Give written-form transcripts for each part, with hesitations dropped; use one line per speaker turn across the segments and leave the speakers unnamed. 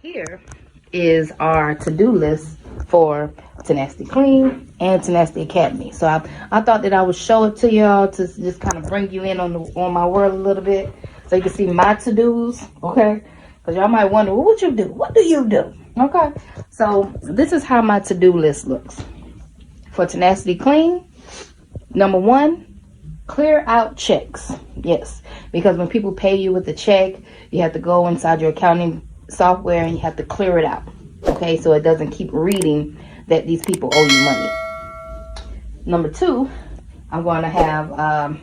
Here is our to-do list for Tenacity Clean and Tenacity Academy. So I thought that I would show it to y'all to just kind of bring you in on my world a little bit, so you can see my to-dos, okay? Because y'all might wonder, well, what you do? What do you do? Okay, so this is how my to-do list looks. For Tenacity Clean, number one, clear out checks. Yes, because when people pay you with a check, you have to go inside your accounting software and you have to clear it out. Okay, so it doesn't keep reading that these people owe you money. Number two, I'm going to have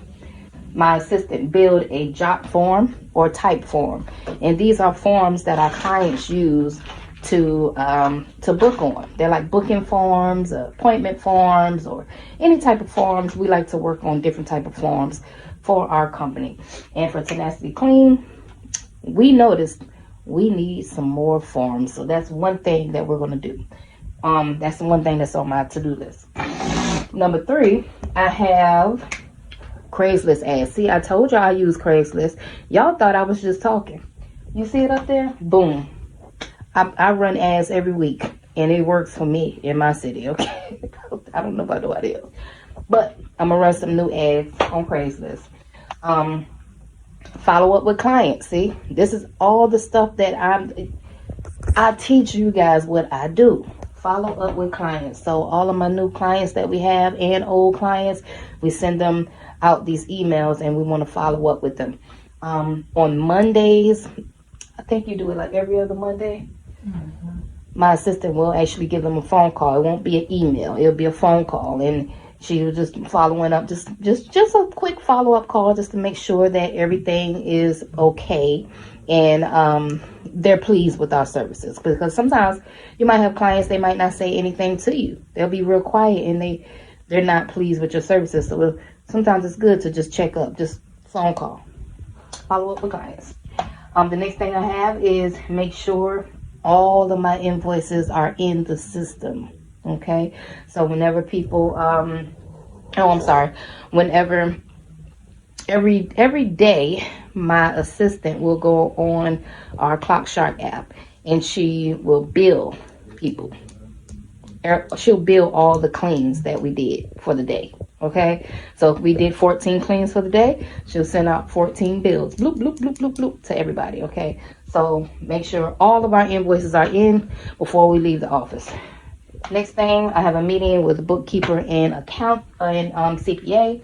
my assistant build a jot form or type form, and these are forms that our clients use to book on. They're like booking forms, appointment forms, or any type of forms. We like to work on different type of forms for our company. And for Tenacity Clean, we noticed we need some more forms, so that's one thing that we're going to do. That's the one thing that's on my to-do list. Number three, I have Craigslist ads. See, I told y'all I use Craigslist. Y'all thought I was just talking. You see it up there? Boom. I run ads every week, and it works for me in my city, okay? I don't know about nobody else, but I'm gonna run some new ads on Craigslist. Follow up with clients. See, this is all the stuff that I teach you guys what I do. Follow up with clients. So all of my new clients that we have and old clients, we send them out these emails, and we want to follow up with them. On Mondays, I think you do it like every other Monday. Mm-hmm. My assistant will actually give them a phone call. It won't be an email. It'll be a phone call, and she was just following up, just a quick follow-up call, just to make sure that everything is okay and they're pleased with our services. Because sometimes you might have clients, they might not say anything to you. They'll be real quiet and they're not pleased with your services. So sometimes it's good to just check up, just phone call, follow up with clients. The next thing I have is make sure all of my invoices are in the system. Okay, so whenever people whenever every day my assistant will go on our Clock Shark app, and she will bill people. She'll bill all the cleans that we did for the day. Okay, so if we did 14 cleans for the day, she'll send out 14 bills, bloop bloop bloop bloop bloop, to everybody. Okay, so make sure all of our invoices are in before we leave the office. Next thing, I have a meeting with a bookkeeper and CPA.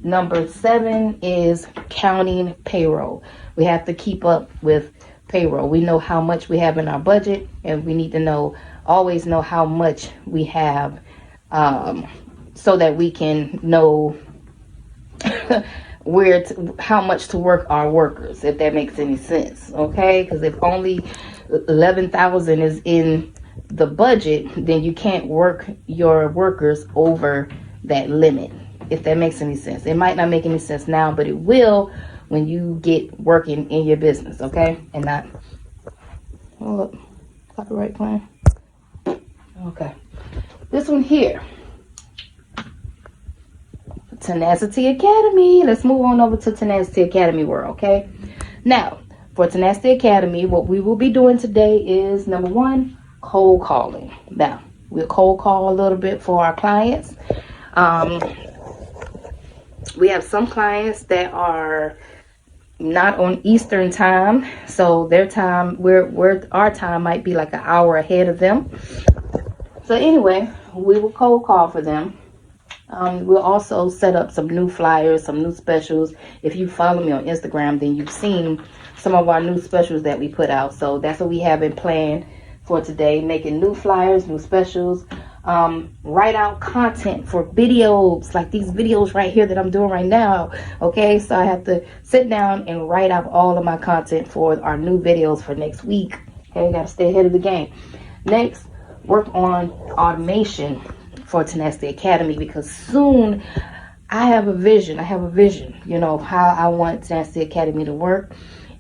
Number 7 is counting payroll. We have to keep up with payroll. We know how much we have in our budget, and we need to always know how much we have, so that we can know how much to work our workers, if that makes any sense. Okay, because if only 11,000 is in the budget, then you can't work your workers over that limit, if that makes any sense. It might not make any sense now, but it will when you get working in your business. Okay, and not copyright claim. Okay, this one here, Tenacity Academy. Let's move on over to Tenacity Academy world. Okay, now for Tenacity Academy, what we will be doing today is, number one, cold calling. Now we'll cold call a little bit for our clients. We have some clients that are not on Eastern time, so their time, our time might be like an hour ahead of them. So anyway, we will cold call for them. We'll also set up some new flyers, some new specials. If you follow me on Instagram, then you've seen some of our new specials that we put out. So that's what we have in plan for today, making new flyers, new specials. Write out content for videos, like these videos right here that I'm doing right now. Okay, so I have to sit down and write out all of my content for our new videos for next week. Okay, gotta stay ahead of the game. Next, work on automation for Tenacity Academy, because soon I have a vision, of how I want Tenacity Academy to work,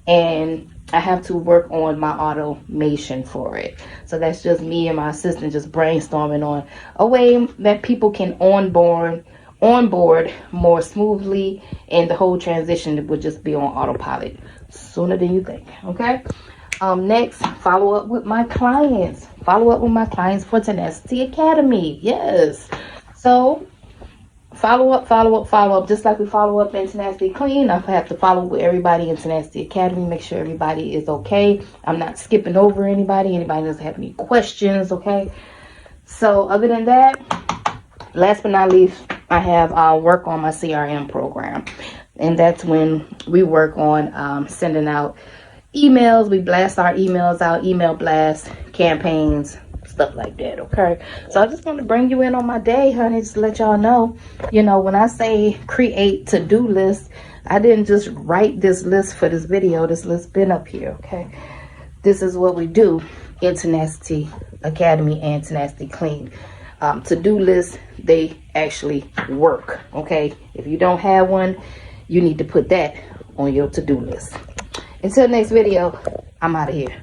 and I have to work on my automation for it. So that's just me and my assistant just brainstorming on a way that people can onboard more smoothly, and the whole transition would just be on autopilot sooner than you think. Okay. Next, follow up with my clients. Follow up with my clients for Tenacity Academy. Yes. So follow up, just like we follow up in Tenacity Clean. I have to follow with everybody in Tenacity Academy, make sure everybody is okay. I'm not skipping over anybody doesn't have any questions, okay? So other than that, last but not least, I have work on my CRM program, and that's when we work on sending out emails. We blast our emails out, email blast campaigns, stuff like that, okay? So I just want to bring you in on my day, honey, just to let y'all know, you know, when I say create to-do list, I didn't just write this list for this video. This list been up here, okay? This is what we do in Tenacity Academy and Tenacity Clean. To-do lists, they actually work, okay? If you don't have one, you need to put that on your to-do list. Until next video, I'm out of here.